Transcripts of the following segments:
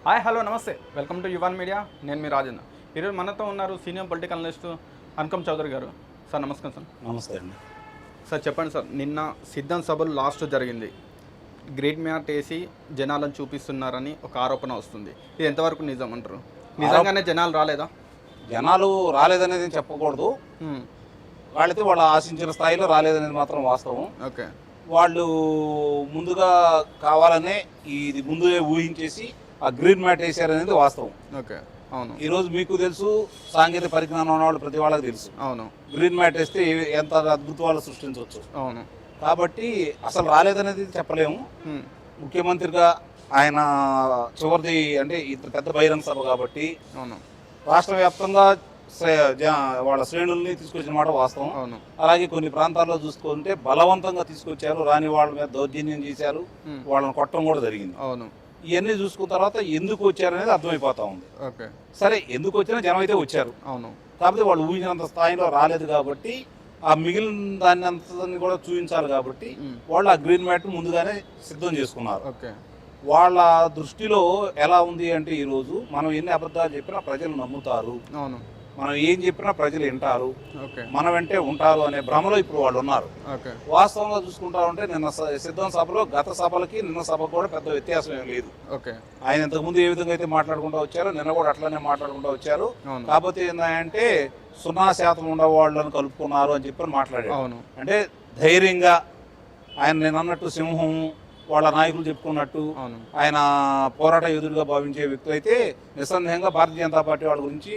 Hi hello నమస్తే welcome to Yuvan media. నేను మీ రాజేంద్ర. ఈరోజు మనతో ఉన్నారు సీనియర్ పొలిటికల్ అనలిస్ట్ అనుకమ్ చౌదరి గారు. సార్ నమస్కారం. సార్ నమస్తే అండి. సార్ చెప్పండి సార్, నిన్న సిద్ధం సభలు లాస్ట్ జరిగింది, గ్రేట్ మ్యాట్ వేసి జనాలను చూపిస్తున్నారని ఒక ఆరోపణ వస్తుంది. ఇది ఎంతవరకు నిజం అంటారు? నిజంగానే జనాలు రాలేదా? జనాలు రాలేదనేది చెప్పకూడదు. వాళ్ళైతే వాళ్ళు ఆశించిన స్థాయిలో రాలేదనేది మాత్రం వాస్తవం. ఓకే, వాళ్ళు ముందుగా కావాలనే ఇది ముందే ఊహించేసి ఆ గ్రీన్ మ్యాట్ వేసారనేది వాస్తవం. ఓకే, అవును. ఈరోజు మీకు తెలుసు, సాంకేతిక పరిజ్ఞానం ఉన్న వాళ్ళు ప్రతి వాళ్ళకి తెలుసు, అవును, గ్రీన్ మ్యాట్ వేస్తే ఎంత అద్భుతాలు సృష్టించవచ్చు. అవును. కాబట్టి అసలు రాలేదనేది చెప్పలేము. ముఖ్యమంత్రిగా ఆయన చివరిది అంటే ఇంత పెద్ద బహిరంగ సభ కాబట్టి అవును, రాష్ట్ర వ్యాప్తంగా వాళ్ళ శ్రేణుల్ని తీసుకొచ్చిన మాట వాస్తవం. అవును. అలాగే కొన్ని ప్రాంతాల్లో చూసుకుంటే బలవంతంగా తీసుకొచ్చారు, రాని వాళ్ళ మీద దౌర్జన్యం చేశారు, వాళ్ళని కొట్టడం కూడా జరిగింది. అవును. ఇవన్నీ చూసుకున్న తర్వాత ఎందుకు వచ్చారనేది అర్థమైపోతా ఉంది. ఓకే, సరే, ఎందుకు వచ్చినా జనం అయితే వచ్చారు. అవును. కాకపోతే వాళ్ళు ఊహించినంత స్థాయిలో రాలేదు కాబట్టి ఆ మిగిలిన దాన్ని అంతని కూడా చూపించాలి కాబట్టి వాళ్ళు ఆ గ్రీన్ మ్యాట్ ముందుగానే సిద్ధం చేసుకున్నారు. ఓకే. వాళ్ళ దృష్టిలో ఎలా ఉంది అంటే, ఈరోజు మనం ఎన్ని అబద్ధాలు చెప్పినా ప్రజలు నమ్ముతారు, అవును, మనం ఏం చెప్పినా ప్రజలు వింటారు, ఓకే, మన వెంటే ఉంటారు అనే భ్రమలో ఇప్పుడు వాళ్ళు ఉన్నారు. ఓకే. వాస్తవంగా చూసుకుంటా ఉంటే నిన్న సిద్ధం సభలో గత సభలకి నిన్న సభకు కూడా పెద్ద వ్యత్యాసం ఏం లేదు. ఓకే. ఆయన ఇంతకుముందు ఏ విధంగా అయితే మాట్లాడుకుంటూ వచ్చారో నిన్న కూడా అట్లానే మాట్లాడుకుంటూ వచ్చారు. అవును. కాకపోతే ఏంటంటే 0% ఉండవాళ్ళని కలుపుకున్నారు అని చెప్పి మాట్లాడారు. అవును. అంటే ధైర్యంగా ఆయన నేను అన్నట్టు సింహం వాళ్ళ నాయకులు చెప్పుకున్నట్టు అవును. ఆయన పోరాట యోధుడిగా భావించే వ్యక్తులు అయితే నిస్సందేహంగా భారతీయ జనతా పార్టీ వాళ్ళ గురించి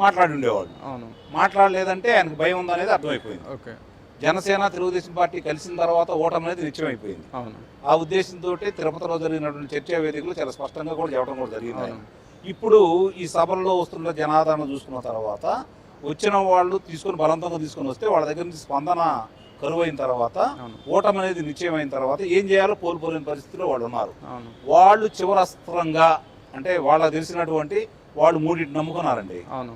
మాట్లాడి ఉండేవాళ్ళు. అవును. మాట్లాడలేదంటే ఆయనకు భయం ఉందనేది అర్థమైపోయింది. ఓకే. జనసేన తెలుగుదేశం పార్టీ కలిసిన తర్వాత ఓటమి అనేది నిశ్చయమైపోయింది. అవును. ఆ ఉద్దేశంతో తిరుపతిలో జరిగినటువంటి చర్చా వేదికలు చాలా స్పష్టంగా కూడా చెప్పడం కూడా జరిగింది. అవును. ఇప్పుడు ఈ సభల్లో వస్తున్న జనాదరణ చూసుకున్న తర్వాత వచ్చిన వాళ్ళు తీసుకొని బలవంతంగా తీసుకొని వస్తే వాళ్ళ దగ్గర నుంచి స్పందన కరువైన తర్వాత ఓటమి అనేది నిశ్చయమైన తర్వాత ఏం చేయాలో కోల్పోలేని పరిస్థితిలో వాళ్ళు ఉన్నారు. వాళ్ళు చివరస్త్రంగా అంటే వాళ్ళకి తెలిసినటువంటి వాళ్ళు మూడింటి నమ్ముకున్నారండి. అవును.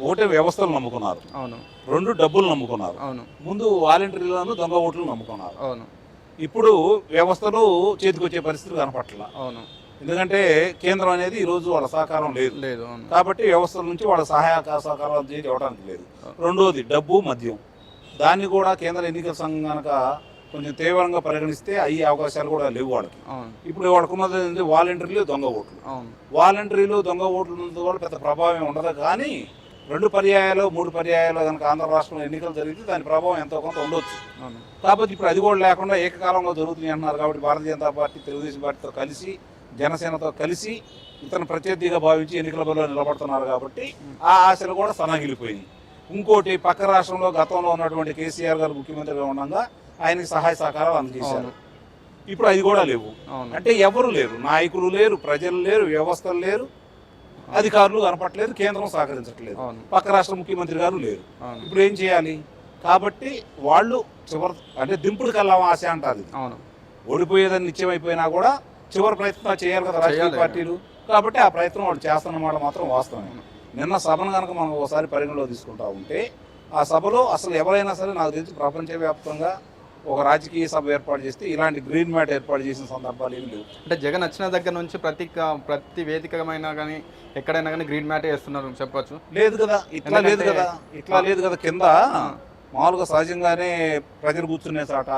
ఒకటే వ్యవస్థలు నమ్ముకున్నారు, అవును. 2 డబ్బులు నమ్ముకున్నారు, అవును. ముందు వాలంటీర్లను దొంగ ఓట్లు నమ్ముకున్నారు. అవును. ఇప్పుడు వ్యవస్థలు చేతికొచ్చే పరిస్థితి కనపట్ల. అవును. ఎందుకంటే కేంద్రం అనేది ఈ రోజు వాళ్ళ సహకారం లేదు. లేదు. అవును. కాబట్టి వ్యవస్థల నుంచి వాళ్ళ సహకారాలు చేసి ఇవ్వడానికి లేదు. రెండోది డబ్బు, మద్యం. దాన్ని కూడా కేంద్ర ఎన్నికల సంఘం కనుక కొంచెం తీవ్రంగా పరిగణిస్తే అయ్యే అవకాశాలు కూడా లేవు వాళ్ళకి. ఇప్పుడు వాళ్ళకున్నది వాలంటీర్లు, దొంగ ఓట్లు. వాలంటీర్లు, దొంగ ఓట్లు కూడా పెద్ద ప్రభావం ఉండదు. కానీ 2 పర్యాయాలు 3 పర్యాయాలు కనుక ఆంధ్ర రాష్ట్రంలో ఎన్నికలు జరిగితే దాని ప్రభావం ఎంతో కొంత ఉండొచ్చు. కాబట్టి ఇప్పుడు అది కూడా లేకుండా ఏకకాలంలో జరుగుతుంది అంటున్నారు. కాబట్టి భారతీయ జనతా పార్టీ తెలుగుదేశం పార్టీతో కలిసి జనసేనతో కలిసి ఇతను ప్రత్యర్థిగా భావించి ఎన్నికల బరిలో నిలబడుతున్నారు. కాబట్టి ఆ ఆశలు కూడా సన్నగిలిపోయినాయి. ఇంకోటి, పక్క రాష్ట్రంలో గతంలో ఉన్నటువంటి కేసీఆర్ గారు ముఖ్యమంత్రిగా ఉండగా ఆయనకి సహాయ సహకారాలు అందజేశారు. ఇప్పుడు అది కూడా లేవు. అంటే ఎవరు లేరు, నాయకులు లేరు, ప్రజలు లేరు, వ్యవస్థలు లేరు, అధికారులు కనపట్లేదు, కేంద్రం సహకరించట్లేదు, పక్క రాష్ట్ర ముఖ్యమంత్రి గారు లేరు. ఇప్పుడు ఏం చేయాలి? కాబట్టి వాళ్ళు అంటే దింపుడు కల్లా ఆశ అంటారు. ఓడిపోయేదని నిశ్చయమైపోయినా కూడా చివరి ప్రయత్నం చేయాలి కదా రాజకీయ పార్టీలు. కాబట్టి ఆ ప్రయత్నం వాళ్ళు చేస్తున్నమాట మాత్రం వాస్తవం. నిన్న సభను కనుక మనం ఒకసారి పరిగణలో తీసుకుంటా ఉంటే ఆ సభలో అసలు ఎవరైనా సరే నాకు తెలిసి ప్రపంచవ్యాప్తంగా ఒక రాజకీయ సభ ఏర్పాటు చేస్తే ఇలాంటి గ్రీన్ మ్యాట్ ఏర్పాటు చేసిన సందర్భాలు ఏమి లేవు. అంటే జగన్ వచ్చిన దగ్గర నుంచి ప్రతి వేదికమైనా కానీ ఎక్కడైనా కానీ గ్రీన్ మ్యాట్ వేస్తున్నారు చెప్పచ్చు. లేదు కదా, ఇట్లా లేదు కదా. కింద మామూలుగా సహజంగానే ప్రజలు కూర్చునే చాట,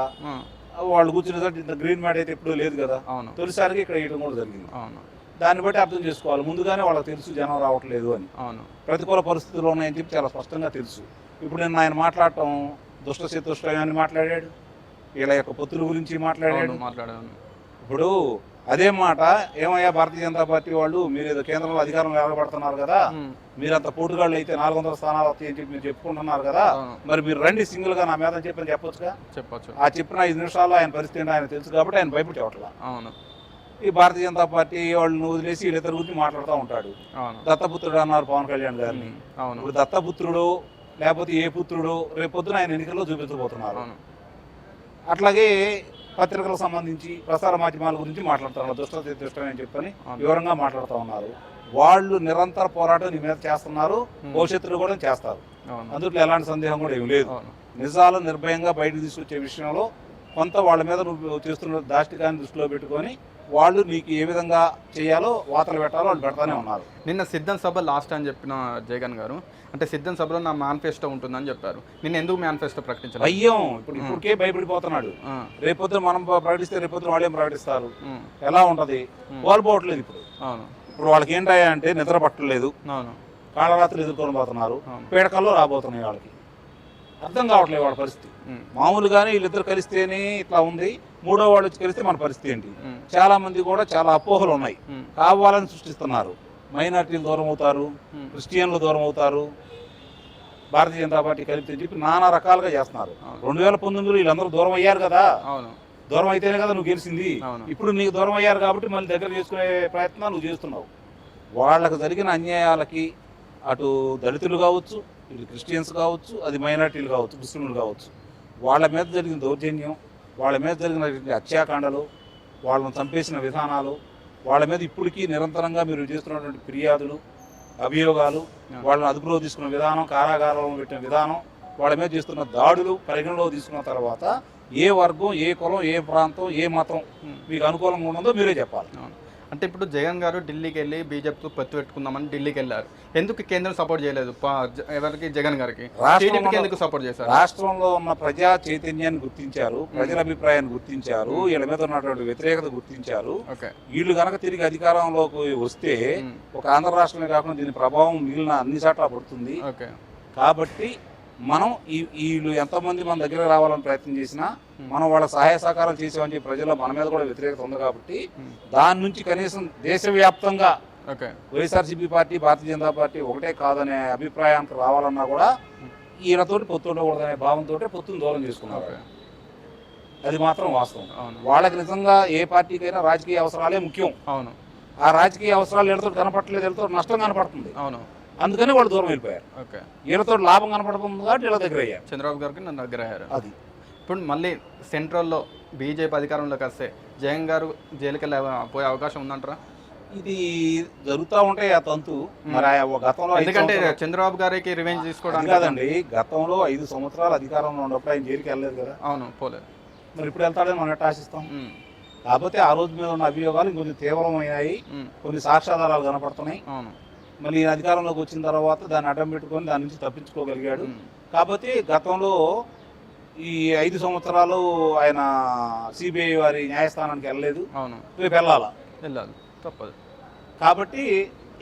వాళ్ళు కూర్చునే చాట ఇంత గ్రీన్ మ్యాట్ అయితే ఎప్పుడూ లేదు కదా. తొలిసారిగా ఇక్కడ వేయడం కూడా జరిగింది. దాన్ని బట్టి అర్థం చేసుకోవాలి, ముందుగానే వాళ్ళకి తెలుసు జనం రావట్లేదు అని, ప్రతికూల పరిస్థితులు ఉన్నాయని చెప్పి చాలా స్పష్టంగా తెలుసు. ఇప్పుడు నేను ఆయన మాట్లాడటం దుష్ట చతుష్టయాన్ని మాట్లాడాడు, వీళ్ళ యొక్క పొత్తుల గురించి మాట్లాడాడు. ఇప్పుడు అదే మాట, ఏమయ్యా భారతీయ జనతా పార్టీ వాళ్ళు మీరు ఏదో కేంద్రంలో అధికారంలో నిలబడుతున్నారు కదా, మీరంత పోటుగాళ్ళు అయితే 400 స్థానాలు వస్తాయని చెప్పి మీరు చెప్పుకుంటున్నారు కదా, మరి మీరు రండి సింగిల్ గా నా మీద చెప్పని చెప్పొచ్చుగా. ఆ చెప్పిన 5 నిమిషాల్లో ఆయన పరిస్థితి ఏంటో ఆయన తెలుసు కాబట్టి ఆయన భయపడి చెప్పట్లా. ఈ భారతీయ జనతా పార్టీ వాళ్ళని వదిలేసి వీళ్ళిద్దరి గురించి మాట్లాడుతూ ఉంటాడు. దత్తపుత్రుడు అన్నారు పవన్ కళ్యాణ్ గారిని. ఇప్పుడు దత్తపుత్రుడు లేకపోతే ఏ పుత్రుడు రేపొద్దున ఆయన ఎన్నికల్లో చూపించబోతున్నారు. అట్లాగే పత్రికలకు సంబంధించి ప్రసార మాధ్యమాల గురించి మాట్లాడుతున్నారు, దుష్టం అని చెప్పని వివరంగా మాట్లాడుతూ ఉన్నారు. వాళ్ళు నిరంతర పోరాటం నీ మీద చేస్తున్నారు, భవిష్యత్తులో కూడా చేస్తారు, అందులో ఎలాంటి సందేహం కూడా ఏమి లేదు. నిజాలు నిర్భయంగా బయటకు తీసుకొచ్చే విషయంలో కొంత వాళ్ళ మీద నువ్వు చేస్తున్న దాష్టికాన్ని దృష్టిలో పెట్టుకొని వాళ్ళు నీకు ఏ విధంగా చేయాలో వాతలు పెట్టాలో వాళ్ళు పెడతానే ఉన్నారు. నిన్న సిద్ధం సభ లాస్ట్ అని చెప్పిన జగన్ గారు, అంటే సిద్ధం సభలో నా మేనిఫెస్టో ఉంటుందని చెప్పారు. నిన్న ఎందుకు మేనిఫెస్టో ప్రకటించాలి? భయం ఇప్పటికే భయపడిపోతున్నాడు. రేపొద్దున మనం ప్రకటిస్తే రేపొద్దున వాళ్ళు ఏం ప్రకటిస్తారు, ఎలా ఉంటది, వాళ్ళు పోవట్లేదు. ఇప్పుడు వాళ్ళకి ఏంటయ్యా అంటే నిద్ర పట్టలేదు, కాళరాత్రులు ఎదుర్కొని పోతున్నారు, పీడకల్లో రాబోతున్నాయి. వాళ్ళకి అర్థం కావట్లేదు వాళ్ళ పరిస్థితి. మామూలుగానే వీళ్ళిద్దరు కలిస్తేనే ఇట్లా ఉంది, మూడో వాళ్ళు వచ్చి కలిస్తే మన పరిస్థితి ఏంటి? చాలా మంది కూడా చాలా అపోహలు ఉన్నాయి, కావాలని సృష్టిస్తున్నారు. మైనార్టీలు దూరం అవుతారు, క్రిస్టియన్లు దూరం అవుతారు, భారతీయ జనతా పార్టీ కలిపి చెప్పి నానా రకాలుగా చేస్తున్నారు. 2019లో వీళ్ళందరూ దూరం అయ్యారు కదా, దూరం అయితేనే కదా నువ్వు గెలిచింది. ఇప్పుడు నీకు దూరం అయ్యారు కాబట్టి మళ్ళీ దగ్గర చేసుకునే ప్రయత్నాలు నువ్వు చేస్తున్నావు. వాళ్ళకు జరిగిన అన్యాయాలకి అటు దళితులు కావచ్చు, ఇటు క్రిస్టియన్స్ కావచ్చు, అది మైనార్టీలు కావచ్చు, ముస్లింలు కావచ్చు, వాళ్ళ మీద జరిగిన దౌర్జన్యం, వాళ్ళ మీద జరిగిన హత్యాకాండలు, వాళ్ళని చంపేసిన విధానాలు, వాళ్ళ మీద ఇప్పటికీ నిరంతరంగా మీరు చేస్తున్నటువంటి ఫిర్యాదులు, అభియోగాలు, వాళ్ళని అదుపులో తీసుకున్న విధానం, కారాగారంలో పెట్టిన విధానం, వాళ్ళ మీద చేస్తున్న దాడులు పరిగణలో తీసుకున్న తర్వాత ఏ వర్గం, ఏ కులం, ఏ ప్రాంతం, ఏ మతం మీకు అనుకూలంగా ఉన్నదో మీరే చెప్పాలి. అంటే ఇప్పుడు జగన్ గారు ఢిల్లీకి వెళ్ళి బీజేపీతో పొత్తు పెట్టుకుందామని ఢిల్లీకి వెళ్ళారు. ఎందుకు కేంద్రం సపోర్ట్ చేయలేదు ఎవరికి? జగన్ గారికి ఎందుకు సపోర్ట్ చేశారు? రాష్ట్రంలో ఉన్న ప్రజా చైతన్యాన్ని గుర్తించారు, ప్రజల అభిప్రాయాన్ని గుర్తించారు, వీళ్ళ మీద ఉన్నటువంటి వ్యతిరేకత గుర్తించారు. వీళ్ళు కనుక తిరిగి అధికారంలోకి వస్తే ఒక ఆంధ్ర రాష్ట్రమే కాకుండా దీని ప్రభావం మిగిలిన అన్ని చోట్ల పడుతుంది. కాబట్టి మనం వీళ్ళు ఎంతమంది మన దగ్గర రావాలని ప్రయత్నం చేసినా మనం వాళ్ళ సహాయ సహకారాలు చేసామని చెప్పి ప్రజల్లో మన మీద కూడా వ్యతిరేకత ఉంది. కాబట్టి దాని నుంచి కనీసం దేశవ్యాప్తంగా వైఎస్ఆర్సీపీ పార్టీ, భారతీయ జనతా పార్టీ ఒకటే కాదనే అభిప్రాయానికి రావాలన్నా కూడా ఈయనతోటి పొత్తు ఉండకూడదనే భావంతో పొత్తును దూరం చేసుకున్నారు. అది మాత్రం వాస్తవం. వాళ్ళకి నిజంగా ఏ పార్టీకైనా రాజకీయ అవసరాలే ముఖ్యం. ఆ రాజకీయ అవసరాలు వీళ్ళతో కనపడలేదు, వీళ్ళతో నష్టం కనపడుతుంది. అందుకని వాళ్ళు దూరం వెళ్ళిపోయారు. వీళ్ళతో లాభం కనపడుతుంది కాబట్టి వీళ్ళ దగ్గర అయ్యారు. చంద్రబాబు గారికి నన్ను దగ్గర అయ్యారు. అది ఇప్పుడు మళ్ళీ సెంట్రల్లో బీజేపీ అధికారంలోకి వస్తే జగన్ గారు జైలుకి పోయే అవకాశం ఉందంటారా? ఇది జరుగుతూ ఉంటాయి ఆ తంతు. మరి గతంలో ఎందుకంటే చంద్రబాబు గారికి రివెంజ్ తీసుకోవడానికి కాదండి, గతంలో 5 సంవత్సరాలు అధికారంలో ఉన్నప్పుడు ఆయన జైలుకి వెళ్ళలేదు కదా. అవును, పోలేదు. మరి ఇప్పుడు వెళ్తాడని మనం ఎట్లా ఆశిస్తాం? కాకపోతే ఆ రోజు మీద ఉన్న అభియోగాలు ఇంకొంచెం తీవ్రమైనాయి, కొన్ని సాక్ష్యాధారాలు కనపడుతున్నాయి. మళ్ళీ అధికారంలోకి వచ్చిన తర్వాత దాన్ని అడ్డం పెట్టుకొని దాని నుంచి తప్పించుకోగలిగాడు. కాబట్టి గతంలో ఈ 5 సంవత్సరాలు ఆయన సిబిఐ వారి న్యాయస్థానానికి వెళ్ళలేదు. రేపు వెళ్ళాలి, తప్పదు. కాబట్టి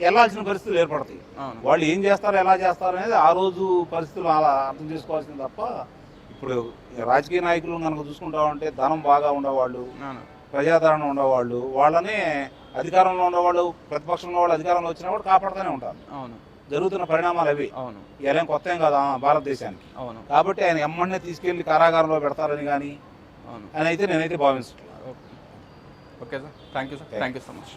వెళ్ళాల్సిన పరిస్థితులు ఏర్పడతాయి. వాళ్ళు ఏం చేస్తారు, ఎలా చేస్తారు అనేది ఆ రోజు పరిస్థితులు అలా అర్థం చేసుకోవాల్సింది తప్ప ఇప్పుడు రాజకీయ నాయకులు కనుక చూసుకుంటామంటే ధనం బాగా ఉండేవాళ్ళు, ప్రజాదరణ ఉండేవాళ్ళు, వాళ్ళనే అధికారంలో ఉన్నవాళ్ళు, ప్రతిపక్షంలో వాళ్ళు అధికారంలో వచ్చినా కూడా కాపాడుతూనే ఉంటారు. జరుగుతున్న పరిణామాలు అవి. ఇలా కొత్త ఏం కాదు భారతదేశానికి. కాబట్టి ఆయన ఎమ్మన్నే తీసుకెళ్లి కారాగారంలో పెడతారని కానీ అని అయితే నేనైతే భావిస్తున్నాను. Okay sir, thank you sir, thank you so much.